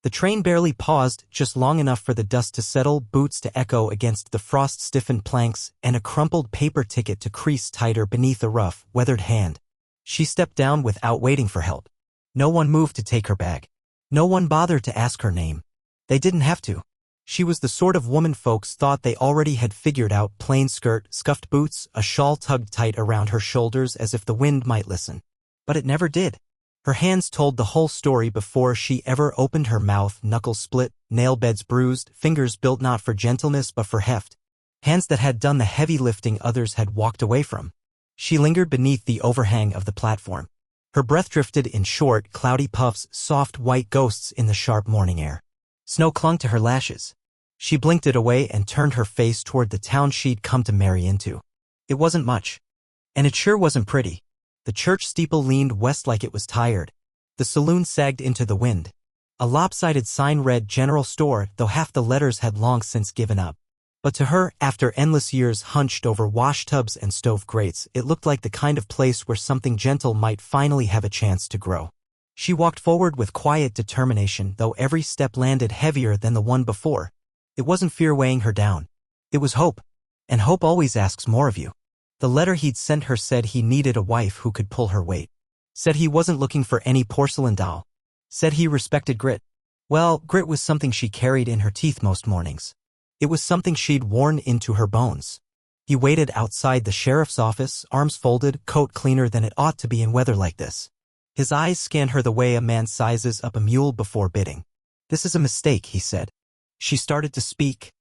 The train barely paused, just long enough for the dust to settle, boots to echo against the frost-stiffened planks, and a crumpled paper ticket to crease tighter beneath a rough, weathered hand. She stepped down without waiting for help. No one moved to take her bag. No one bothered to ask her name. They didn't have to. She was the sort of woman folks thought they already had figured out: plain skirt, scuffed boots, a shawl tugged tight around her shoulders as if the wind might listen. But it never did. Her hands told the whole story before she ever opened her mouth, knuckles split, nail beds bruised, fingers built not for gentleness but for heft. Hands that had done the heavy lifting others had walked away from. She lingered beneath the overhang of the platform. Her breath drifted in short, cloudy puffs, soft white ghosts in the sharp morning air. Snow clung to her lashes. She blinked it away and turned her face toward the town she'd come to marry into. It wasn't much. And it sure wasn't pretty. The church steeple leaned west like it was tired. The saloon sagged into the wind. A lopsided sign read General Store, though half the letters had long since given up. But to her, after endless years hunched over washtubs and stove grates, it looked like the kind of place where something gentle might finally have a chance to grow. She walked forward with quiet determination, though every step landed heavier than the one before. It wasn't fear weighing her down. It was hope. And hope always asks more of you. The letter he'd sent her said he needed a wife who could pull her weight. Said he wasn't looking for any porcelain doll. Said he respected grit. Well, grit was something she carried in her teeth most mornings. It was something she'd worn into her bones. He waited outside the sheriff's office, arms folded, coat cleaner than it ought to be in weather like this. His eyes scanned her the way a man sizes up a mule before bidding. "This is a mistake," he said. She started to speak,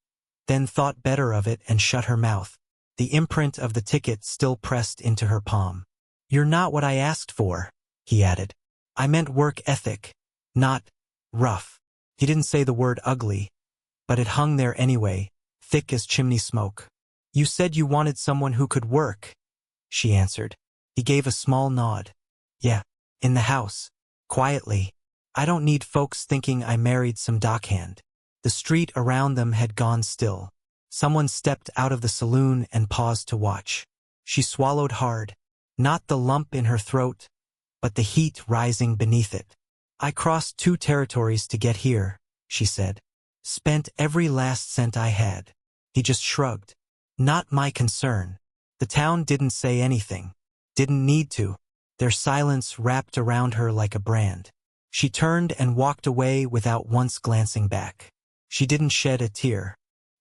then thought better of it and shut her mouth. The imprint of the ticket still pressed into her palm. "You're not what I asked for," he added. "I meant work ethic, not rough." He didn't say the word ugly, but it hung there anyway, thick as chimney smoke. "You said you wanted someone who could work," she answered. He gave a small nod. "Yeah, in the house, quietly. I don't need folks thinking I married some dockhand." The street around them had gone still. Someone stepped out of the saloon and paused to watch. She swallowed hard, not the lump in her throat, but the heat rising beneath it. "I crossed 2 territories to get here," she said. "Spent every last cent I had." He just shrugged. "Not my concern." The town didn't say anything. Didn't need to. Their silence wrapped around her like a brand. She turned and walked away without once glancing back. She didn't shed a tear.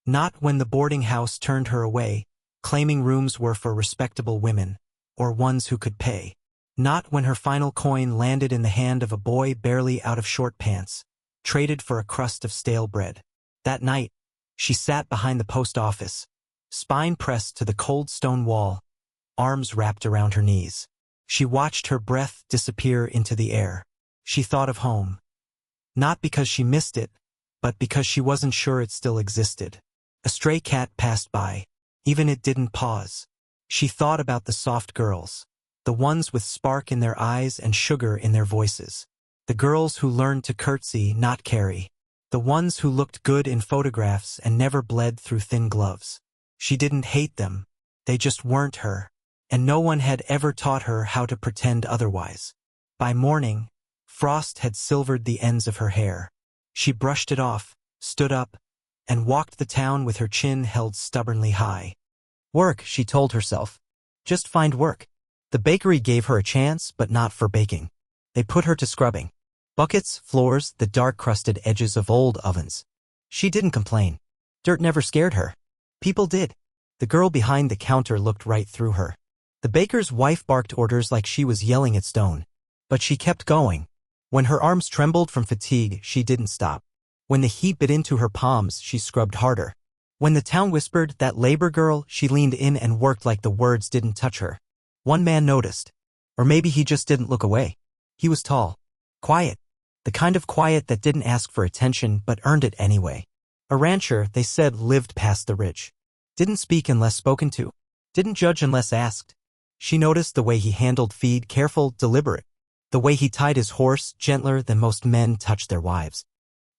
Not when the boarding house turned her away, claiming rooms were for respectable women, or ones who could pay. Not when her final coin landed in the hand of a boy barely out of short pants, traded for a crust of stale bread. That night, she sat behind the post office, spine pressed to the cold stone wall, arms wrapped around her knees. She watched her breath disappear into the air. She thought of home. Not because she missed it, but because she wasn't sure it still existed. A stray cat passed by. Even it didn't pause. She thought about the soft girls, the ones with spark in their eyes and sugar in their voices. The girls who learned to curtsy, not carry. The ones who looked good in photographs and never bled through thin gloves. She didn't hate them. They just weren't her. And no one had ever taught her how to pretend otherwise. By morning, frost had silvered the ends of her hair. She brushed it off, stood up, and walked the town with her chin held stubbornly high. Work, she told herself. Just find work. The bakery gave her a chance, but not for baking. They put her to scrubbing. Buckets, floors, the dark-crusted edges of old ovens. She didn't complain. Dirt never scared her. People did. The girl behind the counter looked right through her. The baker's wife barked orders like she was yelling at stone. But she kept going. When her arms trembled from fatigue, she didn't stop. When the heat bit into her palms, she scrubbed harder. When the town whispered, "That labor girl," she leaned in and worked like the words didn't touch her. One man noticed. Or maybe he just didn't look away. He was tall. Quiet. The kind of quiet that didn't ask for attention but earned it anyway. A rancher, they said, lived past the ridge. Didn't speak unless spoken to. Didn't judge unless asked. She noticed the way he handled feed, careful, deliberate. The way he tied his horse, gentler than most men touched their wives.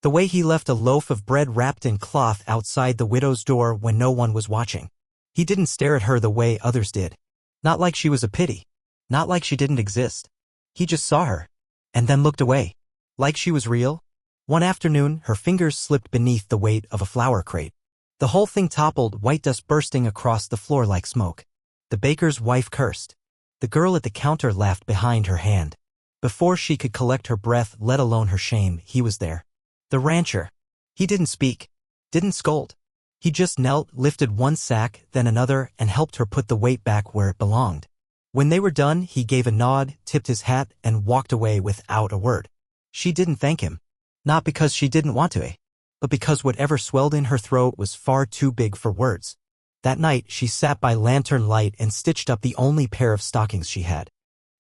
The way he left a loaf of bread wrapped in cloth outside the widow's door when no one was watching. He didn't stare at her the way others did. Not like she was a pity. Not like she didn't exist. He just saw her. And then looked away. Like she was real. One afternoon, her fingers slipped beneath the weight of a flour crate. The whole thing toppled, white dust bursting across the floor like smoke. The baker's wife cursed. The girl at the counter laughed behind her hand. Before she could collect her breath, let alone her shame, he was there. The rancher. He didn't speak. Didn't scold. He just knelt, lifted one sack, then another, and helped her put the weight back where it belonged. When they were done, he gave a nod, tipped his hat, and walked away without a word. She didn't thank him. Not because she didn't want to, but because whatever swelled in her throat was far too big for words. That night, she sat by lantern light and stitched up the only pair of stockings she had.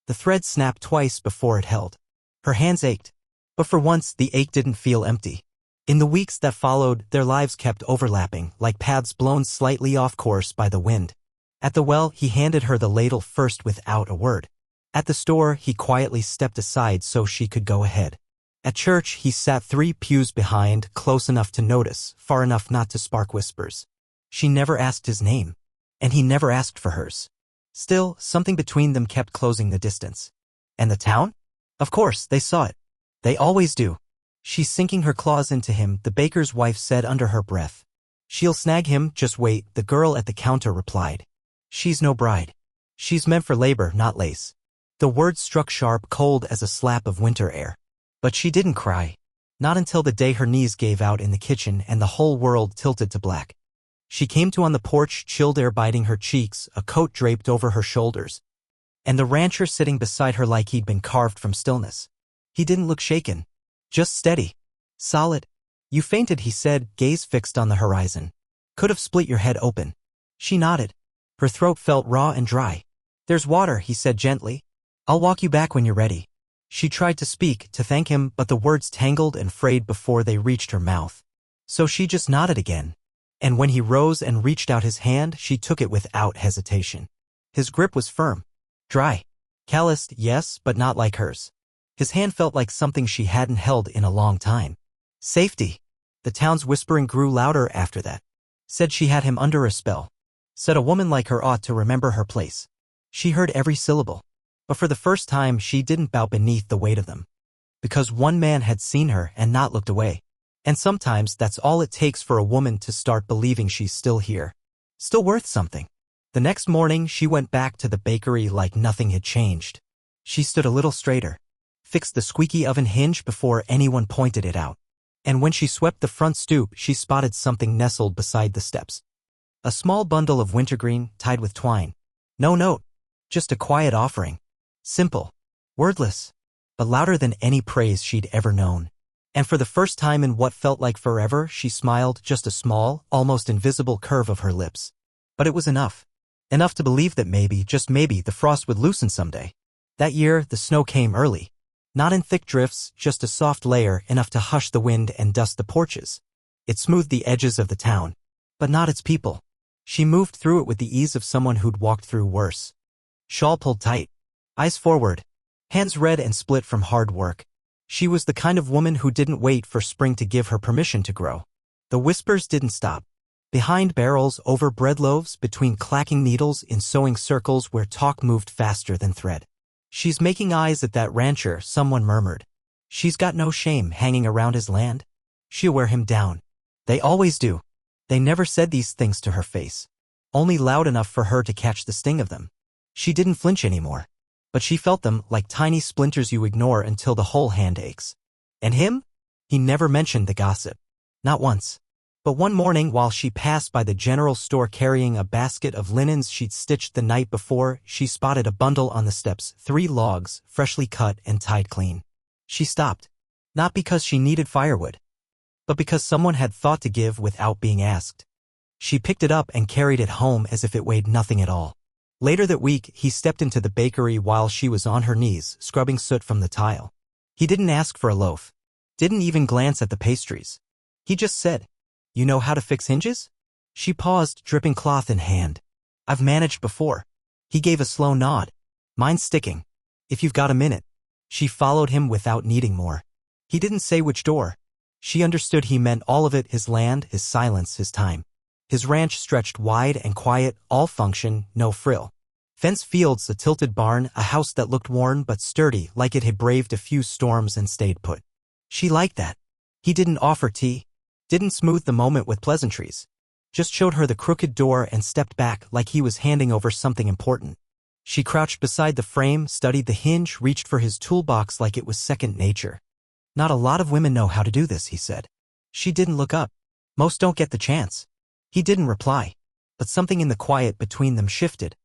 The thread snapped twice before it held. Her hands ached. But for once, the ache didn't feel empty. In the weeks that followed, their lives kept overlapping, like paths blown slightly off course by the wind. At the well, he handed her the ladle first without a word. At the store, he quietly stepped aside so she could go ahead. At church, he sat 3 pews behind, close enough to notice, far enough not to spark whispers. She never asked his name, and he never asked for hers. Still, something between them kept closing the distance. And the town? Of course, they saw it. They always do. She's sinking her claws into him, the baker's wife said under her breath. She'll snag him, just wait, the girl at the counter replied. She's no bride. She's meant for labor, not lace. The words struck sharp, cold as a slap of winter air. But she didn't cry. Not until the day her knees gave out in the kitchen and the whole world tilted to black. She came to on the porch, chilled air biting her cheeks, a coat draped over her shoulders. And the rancher sitting beside her like he'd been carved from stillness. He didn't look shaken. Just steady. Solid. You fainted, he said, gaze fixed on the horizon. Could have split your head open. She nodded. Her throat felt raw and dry. There's water, he said gently. I'll walk you back when you're ready. She tried to speak, to thank him, but the words tangled and frayed before they reached her mouth. So she just nodded again. And when he rose and reached out his hand, she took it without hesitation. His grip was firm. Dry. Calloused, yes, but not like hers. His hand felt like something she hadn't held in a long time. Safety. The town's whispering grew louder after that. Said she had him under a spell. Said a woman like her ought to remember her place. She heard every syllable. But for the first time, she didn't bow beneath the weight of them. Because one man had seen her and not looked away. And sometimes that's all it takes for a woman to start believing she's still here. Still worth something. The next morning, she went back to the bakery like nothing had changed. She stood a little straighter. Fixed the squeaky oven hinge before anyone pointed it out. And when she swept the front stoop, she spotted something nestled beside the steps. A small bundle of wintergreen, tied with twine. No note. Just a quiet offering. Simple. Wordless. But louder than any praise she'd ever known. And for the first time in what felt like forever, she smiled, just a small, almost invisible curve of her lips. But it was enough. Enough to believe that maybe, just maybe, the frost would loosen someday. That year, the snow came early. Not in thick drifts, just a soft layer, enough to hush the wind and dust the porches. It smoothed the edges of the town. But not its people. She moved through it with the ease of someone who'd walked through worse. Shawl pulled tight. Eyes forward. Hands red and split from hard work. She was the kind of woman who didn't wait for spring to give her permission to grow. The whispers didn't stop. Behind barrels, over bread loaves, between clacking needles, in sewing circles where talk moved faster than thread. She's making eyes at that rancher, someone murmured. She's got no shame hanging around his land. She'll wear him down. They always do. They never said these things to her face. Only loud enough for her to catch the sting of them. She didn't flinch anymore. But she felt them like tiny splinters you ignore until the whole hand aches. And him? He never mentioned the gossip. Not once. But one morning while she passed by the general store carrying a basket of linens she'd stitched the night before, she spotted a bundle on the steps, 3 logs, freshly cut and tied clean. She stopped. Not because she needed firewood. But because someone had thought to give without being asked. She picked it up and carried it home as if it weighed nothing at all. Later that week, he stepped into the bakery while she was on her knees, scrubbing soot from the tile. He didn't ask for a loaf. Didn't even glance at the pastries. He just said, "You know how to fix hinges?" She paused, dripping cloth in hand. "I've managed before." He gave a slow nod. "Mine's sticking. If you've got a minute." She followed him without needing more. He didn't say which door. She understood he meant all of it, his land, his silence, his time. His ranch stretched wide and quiet, all function, no frill. Fenced fields, a tilted barn, a house that looked worn but sturdy, like it had braved a few storms and stayed put. She liked that. He didn't offer tea, didn't smooth the moment with pleasantries, just showed her the crooked door and stepped back like he was handing over something important. She crouched beside the frame, studied the hinge, reached for his toolbox like it was second nature. Not a lot of women know how to do this, he said. She didn't look up. Most don't get the chance. He didn't reply, but something in the quiet between them shifted.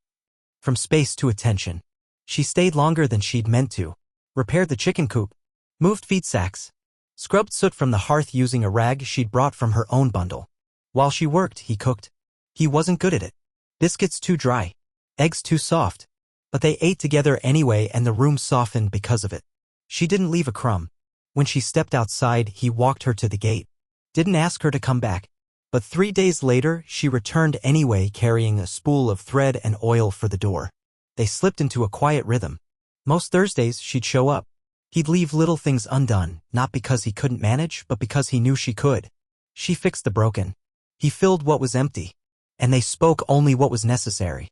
From space to attention. She stayed longer than she'd meant to. Repaired the chicken coop. Moved feed sacks. Scrubbed soot from the hearth using a rag she'd brought from her own bundle. While she worked, he cooked. He wasn't good at it. Biscuits too dry. Eggs too soft. But they ate together anyway and the room softened because of it. She didn't leave a crumb. When she stepped outside, he walked her to the gate. Didn't ask her to come back. But 3 days later, she returned anyway carrying a spool of thread and oil for the door. They slipped into a quiet rhythm. Most Thursdays, she'd show up. He'd leave little things undone, not because he couldn't manage, but because he knew she could. She fixed the broken. He filled what was empty. And they spoke only what was necessary.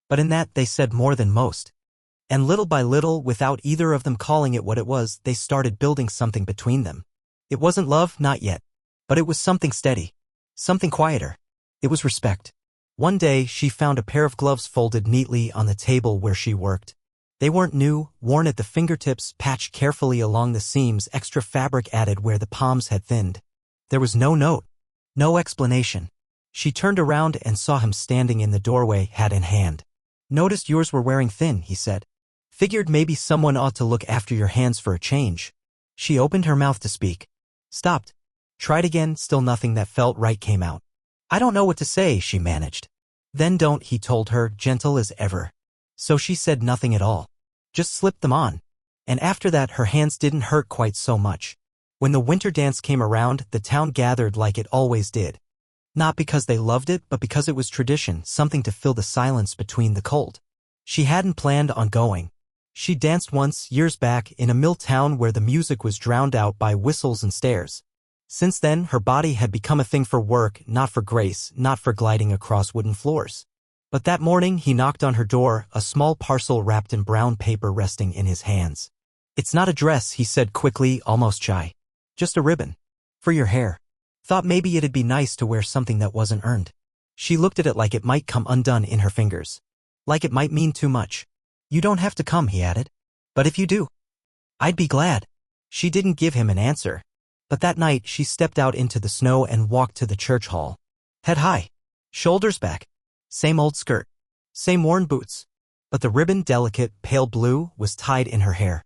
But in that, they said more than most. And little by little, without either of them calling it what it was, they started building something between them. It wasn't love, not yet. But it was something steady. Something quieter. It was respect. One day, she found a pair of gloves folded neatly on the table where she worked. They weren't new, worn at the fingertips, patched carefully along the seams, extra fabric added where the palms had thinned. There was no note. No explanation. She turned around and saw him standing in the doorway, hat in hand. Noticed yours were wearing thin, he said. Figured maybe someone ought to look after your hands for a change. She opened her mouth to speak. Stopped. Tried again, still nothing that felt right came out. I don't know what to say, she managed. Then don't, he told her, gentle as ever. So she said nothing at all. Just slipped them on. And after that, her hands didn't hurt quite so much. When the winter dance came around, the town gathered like it always did. Not because they loved it, but because it was tradition, something to fill the silence between the cold. She hadn't planned on going. She danced once, years back, in a mill town where the music was drowned out by whistles and stares. Since then, her body had become a thing for work, not for grace, not for gliding across wooden floors. But that morning, he knocked on her door, a small parcel wrapped in brown paper resting in his hands. It's not a dress, he said quickly, almost shy. Just a ribbon. For your hair. Thought maybe it'd be nice to wear something that wasn't earned. She looked at it like it might come undone in her fingers. Like it might mean too much. You don't have to come, he added. But if you do, I'd be glad. She didn't give him an answer. But that night, she stepped out into the snow and walked to the church hall. Head high. Shoulders back. Same old skirt. Same worn boots. But the ribbon, delicate, pale blue, was tied in her hair.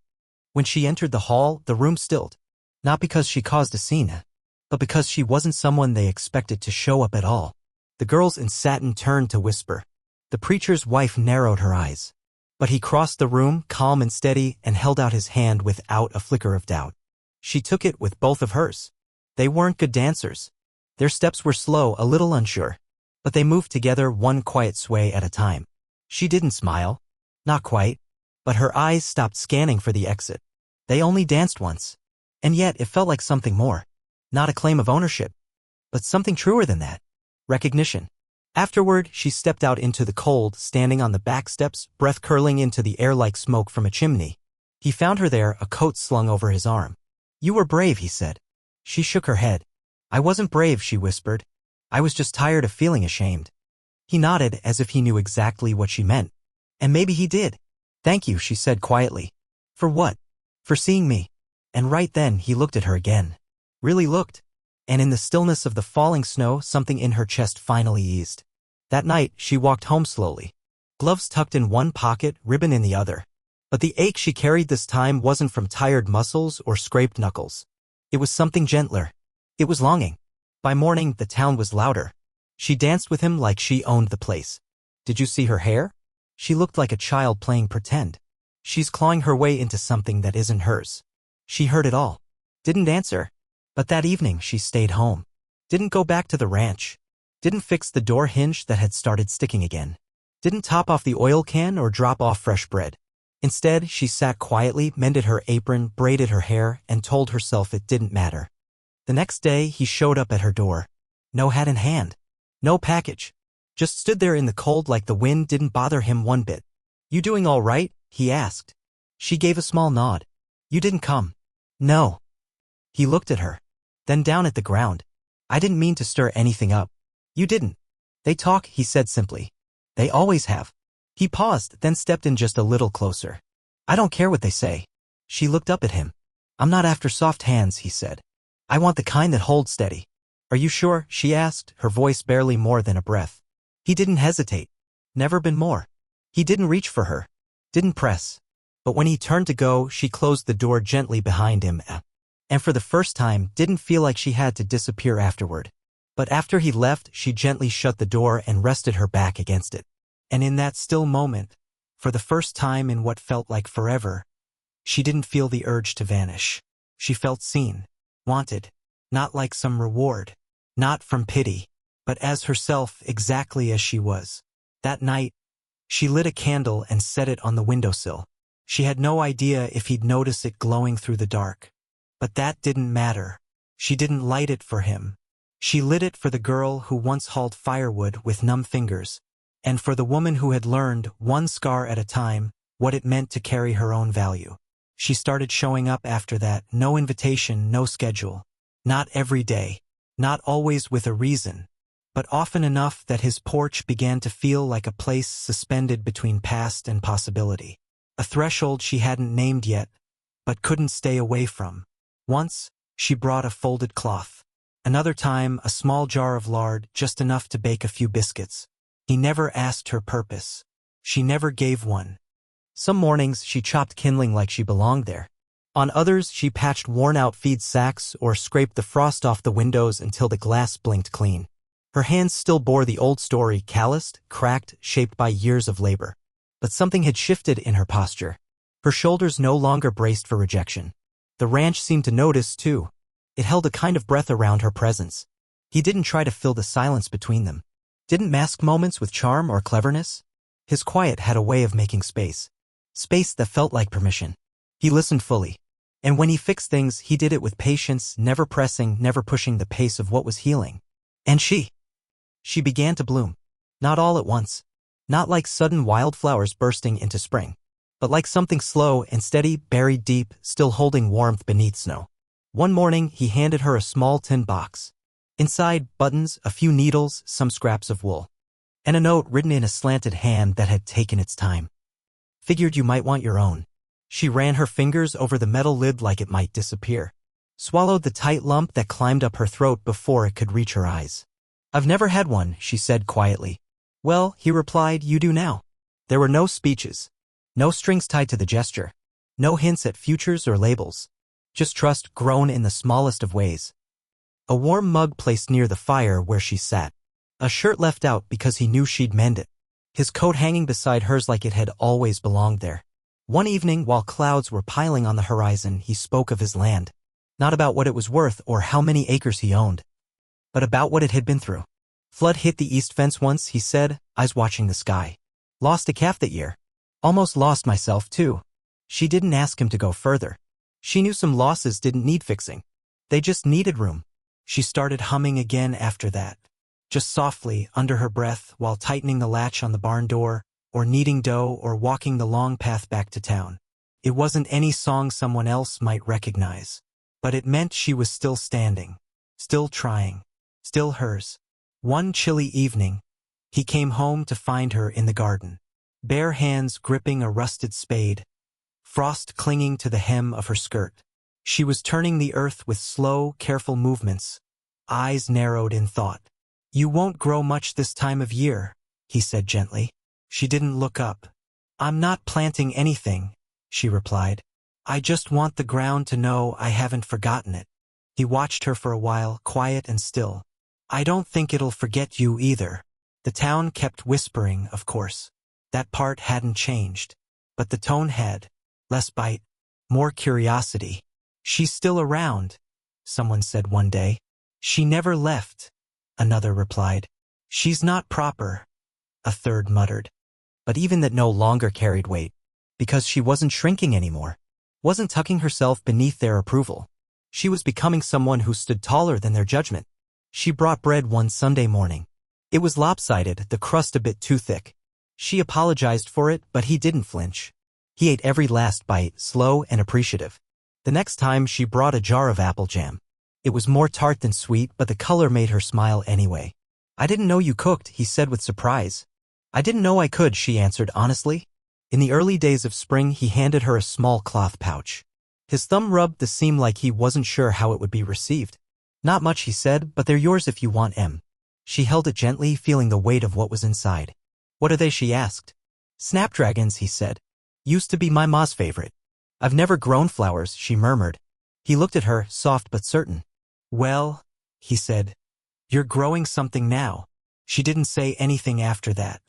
When she entered the hall, the room stilled. Not because she caused a scene, but because she wasn't someone they expected to show up at all. The girls in satin turned to whisper. The preacher's wife narrowed her eyes. But he crossed the room, calm and steady, and held out his hand without a flicker of doubt. She took it with both of hers. They weren't good dancers. Their steps were slow, a little unsure. But they moved together, one quiet sway at a time. She didn't smile. Not quite. But her eyes stopped scanning for the exit. They only danced once. And yet it felt like something more. Not a claim of ownership. But something truer than that. Recognition. Afterward, she stepped out into the cold, standing on the back steps, breath curling into the air like smoke from a chimney. He found her there, a coat slung over his arm. You were brave, he said. She shook her head. I wasn't brave, she whispered. I was just tired of feeling ashamed. He nodded as if he knew exactly what she meant. And maybe he did. Thank you, she said quietly. For what? For seeing me. And right then he looked at her again. Really looked. And in the stillness of the falling snow, something in her chest finally eased. That night, she walked home slowly. Gloves tucked in one pocket, ribbon in the other. But the ache she carried this time wasn't from tired muscles or scraped knuckles. It was something gentler. It was longing. By morning, the town was louder. She danced with him like she owned the place. Did you see her hair? She looked like a child playing pretend. She's clawing her way into something that isn't hers. She heard it all. Didn't answer. But that evening, she stayed home. Didn't go back to the ranch. Didn't fix the door hinge that had started sticking again. Didn't top off the oil can or drop off fresh bread. Instead, she sat quietly, mended her apron, braided her hair, and told herself it didn't matter. The next day, he showed up at her door. No hat in hand. No package. Just stood there in the cold like the wind didn't bother him one bit. You doing all right? He asked. She gave a small nod. You didn't come. No. He looked at her. then down at the ground. I didn't mean to stir anything up. You didn't. They talk, he said simply. They always have. He paused, then stepped in just a little closer. I don't care what they say. She looked up at him. I'm not after soft hands, he said. I want the kind that hold steady. Are you sure? She asked, her voice barely more than a breath. He didn't hesitate. Never been more. He didn't reach for her. Didn't press. But when he turned to go, she closed the door gently behind him, and for the first time didn't feel like she had to disappear afterward. But after he left, she gently shut the door and rested her back against it. And in that still moment, for the first time in what felt like forever, she didn't feel the urge to vanish. She felt seen, wanted, not like some reward, not from pity, but as herself, exactly as she was. That night, she lit a candle and set it on the windowsill. She had no idea if he'd notice it glowing through the dark. But that didn't matter. She didn't light it for him. She lit it for the girl who once hauled firewood with numb fingers, and for the woman who had learned, one scar at a time, what it meant to carry her own value. She started showing up after that, no invitation, no schedule. Not every day, not always with a reason, but often enough that his porch began to feel like a place suspended between past and possibility. A threshold she hadn't named yet, but couldn't stay away from. Once, she brought a folded cloth. Another time, a small jar of lard, just enough to bake a few biscuits. He never asked her purpose. She never gave one. Some mornings, she chopped kindling like she belonged there. On others, she patched worn-out feed sacks or scraped the frost off the windows until the glass blinked clean. Her hands still bore the old story, calloused, cracked, shaped by years of labor. But something had shifted in her posture. Her shoulders no longer braced for rejection. The ranch seemed to notice, too. It held a kind of breath around her presence. He didn't try to fill the silence between them. Didn't mask moments with charm or cleverness. His quiet had a way of making space. Space that felt like permission. He listened fully. And when he fixed things, he did it with patience, never pressing, never pushing the pace of what was healing. And she began to bloom. Not all at once. Not like sudden wildflowers bursting into spring, but like something slow and steady, buried deep, still holding warmth beneath snow. One morning, he handed her a small tin box. Inside, buttons, a few needles, some scraps of wool, and a note written in a slanted hand that had taken its time. Figured you might want your own. She ran her fingers over the metal lid like it might disappear. Swallowed the tight lump that climbed up her throat before it could reach her eyes. I've never had one, she said quietly. Well, he replied, you do now. There were no speeches. No strings tied to the gesture. No hints at futures or labels. Just trust grown in the smallest of ways. A warm mug placed near the fire where she sat. A shirt left out because he knew she'd mend it. His coat hanging beside hers like it had always belonged there. One evening, while clouds were piling on the horizon, he spoke of his land. Not about what it was worth or how many acres he owned, but about what it had been through. Flood hit the east fence once, he said, eyes watching the sky. Lost a calf that year. Almost lost myself, too. She didn't ask him to go further. She knew some losses didn't need fixing. They just needed room. She started humming again after that, just softly, under her breath, while tightening the latch on the barn door, or kneading dough, or walking the long path back to town. It wasn't any song someone else might recognize, but it meant she was still standing, still trying, still hers. One chilly evening, he came home to find her in the garden, bare hands gripping a rusted spade, frost clinging to the hem of her skirt. She was turning the earth with slow, careful movements, eyes narrowed in thought. You won't grow much this time of year, he said gently. She didn't look up. I'm not planting anything, she replied. I just want the ground to know I haven't forgotten it. He watched her for a while, quiet and still. I don't think it'll forget you either. The town kept whispering, of course. That part hadn't changed. But the tone had. Less bite, more curiosity. She's still around, someone said one day. She never left, another replied. She's not proper, a third muttered. But even that no longer carried weight, because she wasn't shrinking anymore, wasn't tucking herself beneath their approval. She was becoming someone who stood taller than their judgment. She brought bread one Sunday morning. It was lopsided, the crust a bit too thick. She apologized for it, but he didn't flinch. He ate every last bite, slow and appreciative. The next time she brought a jar of apple jam. It was more tart than sweet, but the color made her smile anyway. "I didn't know you cooked," he said with surprise. "I didn't know I could," she answered honestly. In the early days of spring, he handed her a small cloth pouch. His thumb rubbed the seam like he wasn't sure how it would be received. "Not much," he said, "but they're yours if you want 'em." She held it gently, feeling the weight of what was inside. "What are they?" she asked. "Snapdragons," he said. "Used to be my ma's favorite." "I've never grown flowers," she murmured. He looked at her, soft but certain. "Well," he said, "you're growing something now." She didn't say anything after that,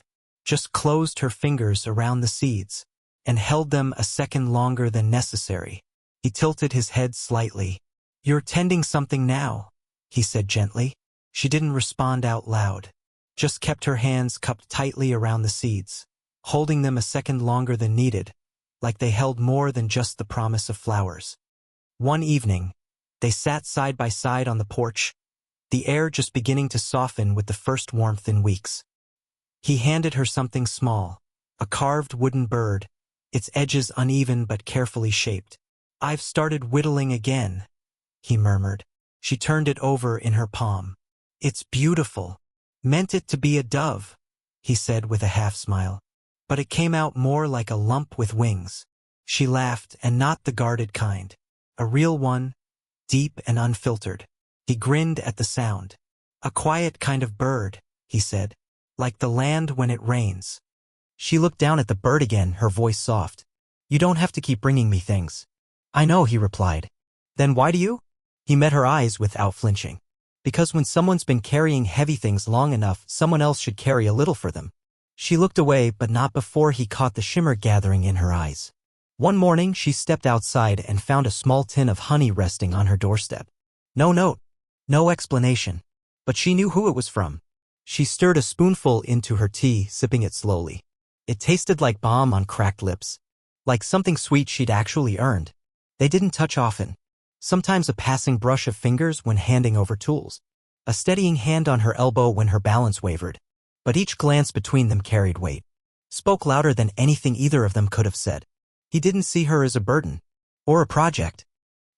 just closed her fingers around the seeds and held them a second longer than necessary. He tilted his head slightly. "You're tending something now," he said gently. She didn't respond out loud, just kept her hands cupped tightly around the seeds, holding them a second longer than needed, like they held more than just the promise of flowers. One evening, they sat side by side on the porch, the air just beginning to soften with the first warmth in weeks. He handed her something small, a carved wooden bird, its edges uneven but carefully shaped. "I've started whittling again," he murmured. She turned it over in her palm. "It's beautiful. Meant it to be a dove," he said with a half smile. "But it came out more like a lump with wings." She laughed, and not the guarded kind. A real one, deep and unfiltered. He grinned at the sound. "A quiet kind of bird," he said, "like the land when it rains." She looked down at the bird again, her voice soft. "You don't have to keep bringing me things." "I know," he replied. "Then why do you?" He met her eyes without flinching. "Because when someone's been carrying heavy things long enough, someone else should carry a little for them." She looked away, but not before he caught the shimmer gathering in her eyes. One morning, she stepped outside and found a small tin of honey resting on her doorstep. No note, no explanation, but she knew who it was from. She stirred a spoonful into her tea, sipping it slowly. It tasted like balm on cracked lips, like something sweet she'd actually earned. They didn't touch often. Sometimes a passing brush of fingers when handing over tools, a steadying hand on her elbow when her balance wavered. But each glance between them carried weight, spoke louder than anything either of them could have said. He didn't see her as a burden or a project.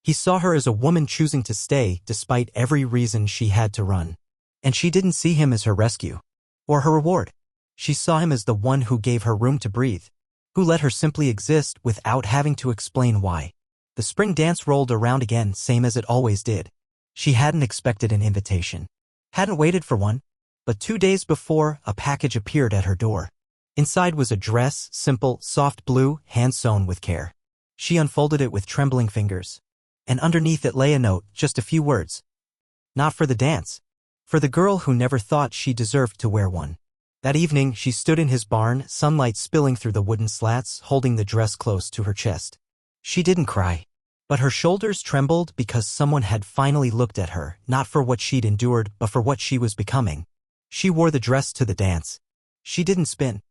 He saw her as a woman choosing to stay despite every reason she had to run. And she didn't see him as her rescue or her reward. She saw him as the one who gave her room to breathe, who let her simply exist without having to explain why. The spring dance rolled around again, same as it always did. She hadn't expected an invitation, hadn't waited for one, but 2 days before, a package appeared at her door. Inside was a dress, simple, soft blue, hand-sewn with care. She unfolded it with trembling fingers, and underneath it lay a note, just a few words. Not for the dance, for the girl who never thought she deserved to wear one. That evening, she stood in his barn, sunlight spilling through the wooden slats, holding the dress close to her chest. She didn't cry, but her shoulders trembled because someone had finally looked at her, not for what she'd endured, but for what she was becoming. She wore the dress to the dance. She didn't spin,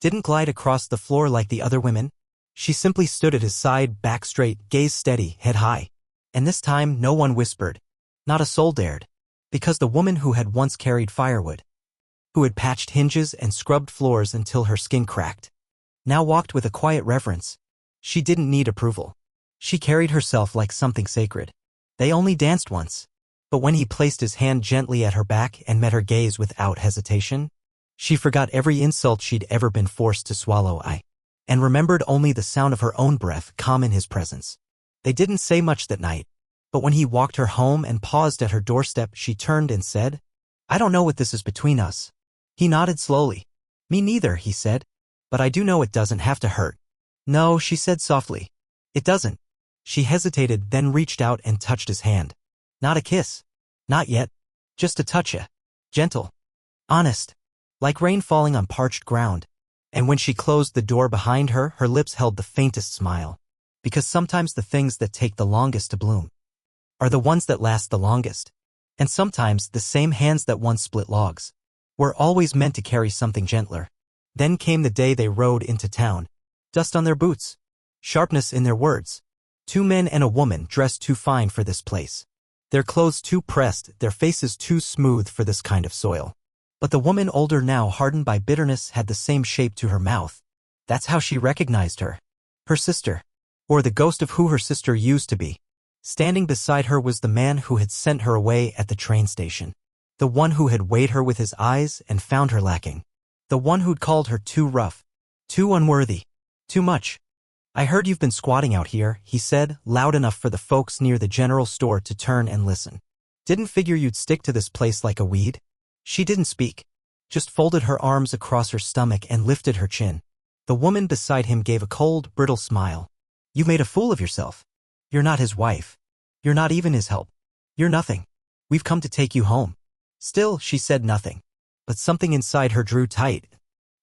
didn't glide across the floor like the other women. She simply stood at his side, back straight, gaze steady, head high. And this time, no one whispered. Not a soul dared. Because the woman who had once carried firewood, who had patched hinges and scrubbed floors until her skin cracked, now walked with a quiet reverence. She didn't need approval. She carried herself like something sacred. They only danced once. But when he placed his hand gently at her back and met her gaze without hesitation, she forgot every insult she'd ever been forced to swallow, and remembered only the sound of her own breath, calm in his presence. They didn't say much that night, but when he walked her home and paused at her doorstep, she turned and said, "I don't know what this is between us." He nodded slowly. "Me neither," he said, "but I do know it doesn't have to hurt." "No," she said softly. "It doesn't." She hesitated, then reached out and touched his hand. Not a kiss. Not yet. Just a touch, gentle, honest, like rain falling on parched ground. And when she closed the door behind her, her lips held the faintest smile. Because sometimes the things that take the longest to bloom are the ones that last the longest. And sometimes the same hands that once split logs were always meant to carry something gentler. Then came the day they rode into town. Dust on their boots, sharpness in their words. 2 men and a woman dressed too fine for this place. Their clothes too pressed, their faces too smooth for this kind of soil. But the woman, older now, hardened by bitterness, had the same shape to her mouth. That's how she recognized her. Her sister. Or the ghost of who her sister used to be. Standing beside her was the man who had sent her away at the train station. The one who had weighed her with his eyes and found her lacking. The one who'd called her too rough, too unworthy, too much. "I heard you've been squatting out here," he said, loud enough for the folks near the general store to turn and listen. "Didn't figure you'd stick to this place like a weed." She didn't speak, just folded her arms across her stomach and lifted her chin. The woman beside him gave a cold, brittle smile. "You made a fool of yourself. You're not his wife. You're not even his help. You're nothing. We've come to take you home." Still, she said nothing. But something inside her drew tight.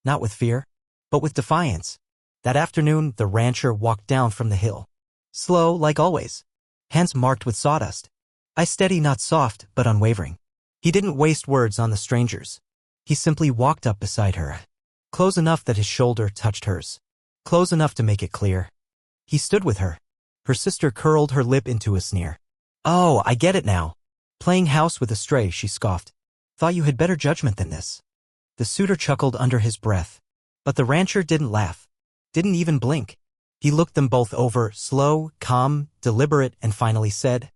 Not with fear, but with defiance. That afternoon, the rancher walked down from the hill. Slow, like always. Hands marked with sawdust. Eyes steady, not soft, but unwavering. He didn't waste words on the strangers. He simply walked up beside her. Close enough that his shoulder touched hers. Close enough to make it clear. He stood with her. Her sister curled her lip into a sneer. "Oh, I get it now. Playing house with a stray," she scoffed. "Thought you had better judgment than this." The suitor chuckled under his breath. But the rancher didn't laugh. Didn't even blink. He looked them both over, slow, calm, deliberate, and finally said,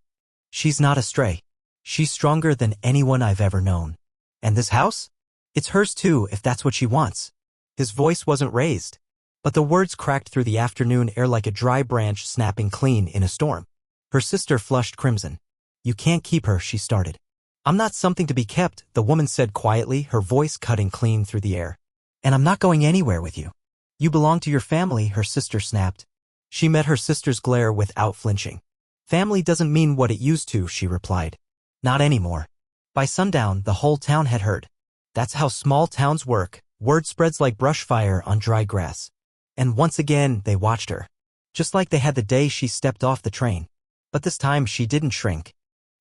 "She's not a stray. She's stronger than anyone I've ever known. And this house? It's hers too, if that's what she wants." His voice wasn't raised, but the words cracked through the afternoon air like a dry branch snapping clean in a storm. Her sister flushed crimson. "You can't keep her," she started. "I'm not something to be kept," the woman said quietly, her voice cutting clean through the air. "And I'm not going anywhere with you." "You belong to your family," her sister snapped. She met her sister's glare without flinching. "Family doesn't mean what it used to," she replied. "Not anymore." By sundown, the whole town had heard. That's how small towns work. Word spreads like brush fire on dry grass. And once again, they watched her. Just like they had the day she stepped off the train. But this time, she didn't shrink.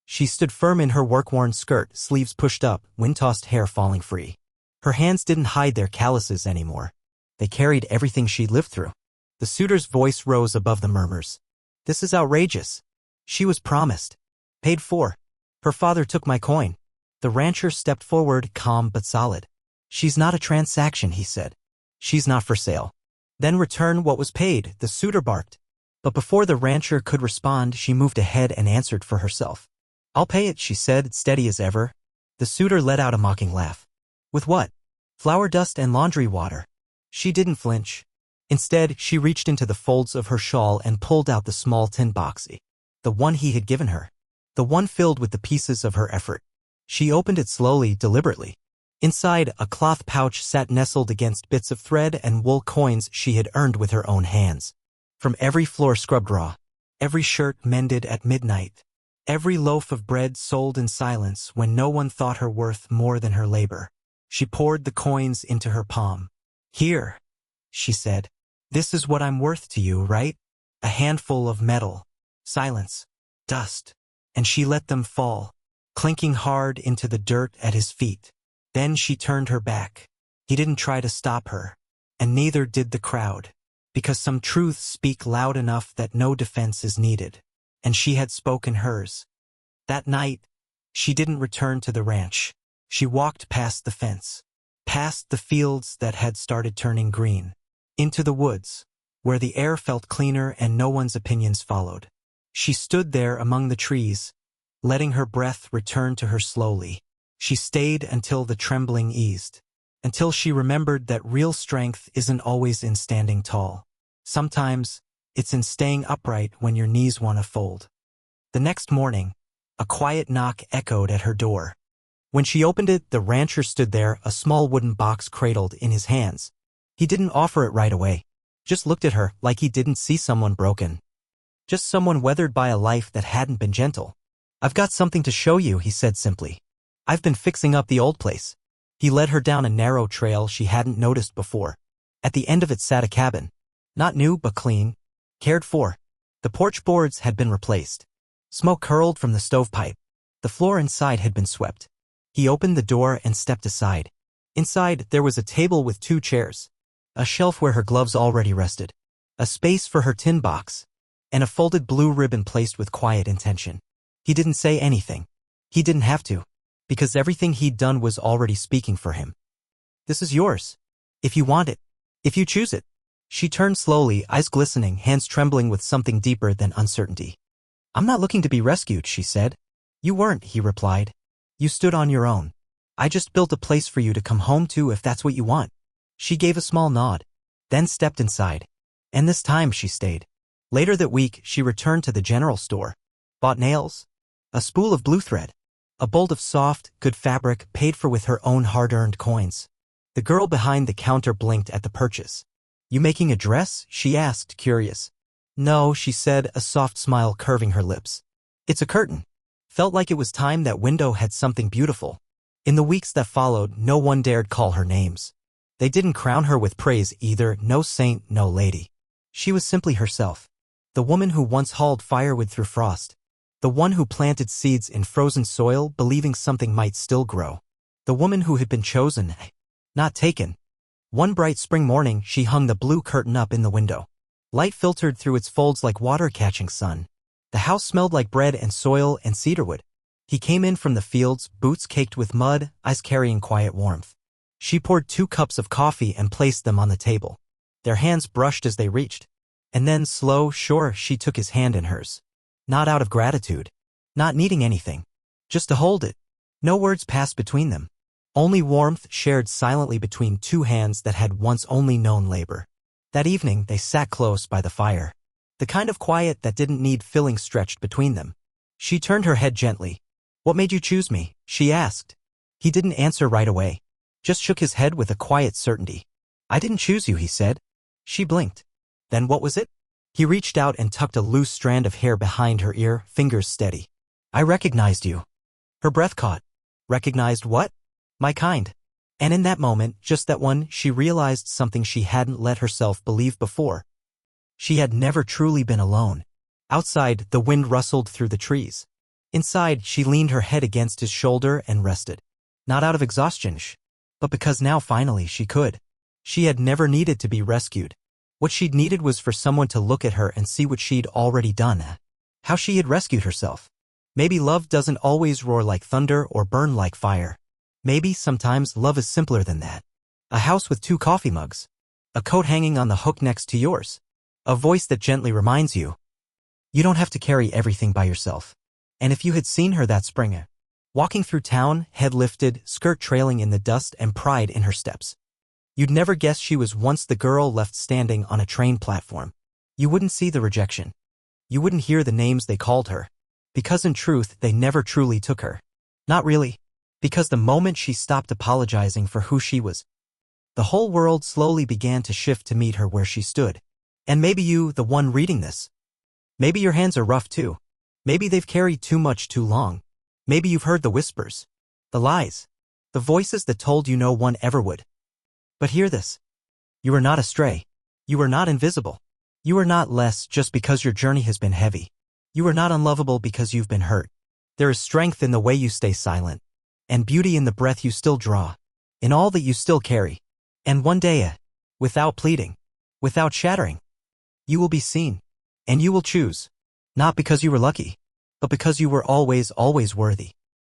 She stood firm in her work-worn skirt, sleeves pushed up, wind-tossed hair falling free. Her hands didn't hide their calluses anymore. They carried everything she'd lived through. The suitor's voice rose above the murmurs. "This is outrageous. She was promised. Paid for. Her father took my coin." The rancher stepped forward, calm but solid. "She's not a transaction," he said. "She's not for sale." "Then return what was paid," the suitor barked. But before the rancher could respond, she moved ahead and answered for herself. "I'll pay it," she said, steady as ever. The suitor let out a mocking laugh. "With what?" "Flour dust and laundry water." She didn't flinch. Instead, she reached into the folds of her shawl and pulled out the small tin box. The one he had given her. The one filled with the pieces of her effort. She opened it slowly, deliberately. Inside, a cloth pouch sat nestled against bits of thread and wool coins she had earned with her own hands. From every floor scrubbed raw, every shirt mended at midnight, every loaf of bread sold in silence when no one thought her worth more than her labor. She poured the coins into her palm. "Here," she said. "This is what I'm worth to you, right?" A handful of metal, silence, dust, and she let them fall, clinking hard into the dirt at his feet. Then she turned her back. He didn't try to stop her, and neither did the crowd, because some truths speak loud enough that no defense is needed, and she had spoken hers. That night, she didn't return to the ranch. She walked past the fence, past the fields that had started turning green, into the woods, where the air felt cleaner and no one's opinions followed. She stood there among the trees, letting her breath return to her slowly. She stayed until the trembling eased, until she remembered that real strength isn't always in standing tall. Sometimes, it's in staying upright when your knees want to fold. The next morning, a quiet knock echoed at her door. When she opened it, the rancher stood there, a small wooden box cradled in his hands. He didn't offer it right away, just looked at her like he didn't see someone broken. Just someone weathered by a life that hadn't been gentle. "I've got something to show you," he said simply. "I've been fixing up the old place." He led her down a narrow trail she hadn't noticed before. At the end of it sat a cabin. Not new, but clean. Cared for. The porch boards had been replaced. Smoke curled from the stovepipe. The floor inside had been swept. He opened the door and stepped aside. Inside, there was a table with 2 chairs. A shelf where her gloves already rested. A space for her tin box. And a folded blue ribbon placed with quiet intention. He didn't say anything. He didn't have to. Because everything he'd done was already speaking for him. "This is yours. If you want it. If you choose it." She turned slowly, eyes glistening, hands trembling with something deeper than uncertainty. I'm not looking to be rescued, she said. You weren't, he replied. You stood on your own. I just built a place for you to come home to if that's what you want. She gave a small nod, then stepped inside. And this time she stayed. Later that week, she returned to the general store, bought nails, a spool of blue thread, a bolt of soft, good fabric paid for with her own hard-earned coins. The girl behind the counter blinked at the purchase. You making a dress? She asked, curious. No, she said, a soft smile curving her lips. It's a curtain. Felt like it was time that window had something beautiful. In the weeks that followed, no one dared call her names. They didn't crown her with praise either, no saint, no lady. She was simply herself. The woman who once hauled firewood through frost. The one who planted seeds in frozen soil believing something might still grow. The woman who had been chosen, not taken. One bright spring morning, she hung the blue curtain up in the window. Light filtered through its folds like water catching sun. The house smelled like bread and soil and cedarwood. He came in from the fields, boots caked with mud, eyes carrying quiet warmth. She poured 2 cups of coffee and placed them on the table. Their hands brushed as they reached. And then, slow, sure, she took his hand in hers. Not out of gratitude. Not needing anything. Just to hold it. No words passed between them. Only warmth shared silently between 2 hands that had once only known labor. That evening, they sat close by the fire. The kind of quiet that didn't need filling stretched between them. She turned her head gently. What made you choose me? She asked. He didn't answer right away. Just shook his head with a quiet certainty. I didn't choose you, he said. She blinked. Then what was it? He reached out and tucked a loose strand of hair behind her ear, fingers steady. I recognized you. Her breath caught. Recognized what? My kind. And in that moment, just that one, she realized something she hadn't let herself believe before. She had never truly been alone. Outside, the wind rustled through the trees. Inside, she leaned her head against his shoulder and rested. Not out of exhaustion, but because now finally she could. She had never needed to be rescued. What she'd needed was for someone to look at her and see what she'd already done. How she had rescued herself. Maybe love doesn't always roar like thunder or burn like fire. Maybe sometimes love is simpler than that. A house with 2 coffee mugs. A coat hanging on the hook next to yours. A voice that gently reminds you. You don't have to carry everything by yourself. And if you had seen her that spring, walking through town, head lifted, skirt trailing in the dust and pride in her steps, you'd never guess she was once the girl left standing on a train platform. You wouldn't see the rejection. You wouldn't hear the names they called her. Because in truth, they never truly took her. Not really. Because the moment she stopped apologizing for who she was, the whole world slowly began to shift to meet her where she stood. And maybe you, the one reading this. Maybe your hands are rough too. Maybe they've carried too much too long. Maybe you've heard the whispers, the lies, the voices that told you no one ever would. But hear this. You are not astray. You are not invisible. You are not less just because your journey has been heavy. You are not unlovable because you've been hurt. There is strength in the way you stay silent, and beauty in the breath you still draw, in all that you still carry. And one day, without pleading, without shattering, you will be seen, and you will choose, not because you were lucky, but because you were always worthy.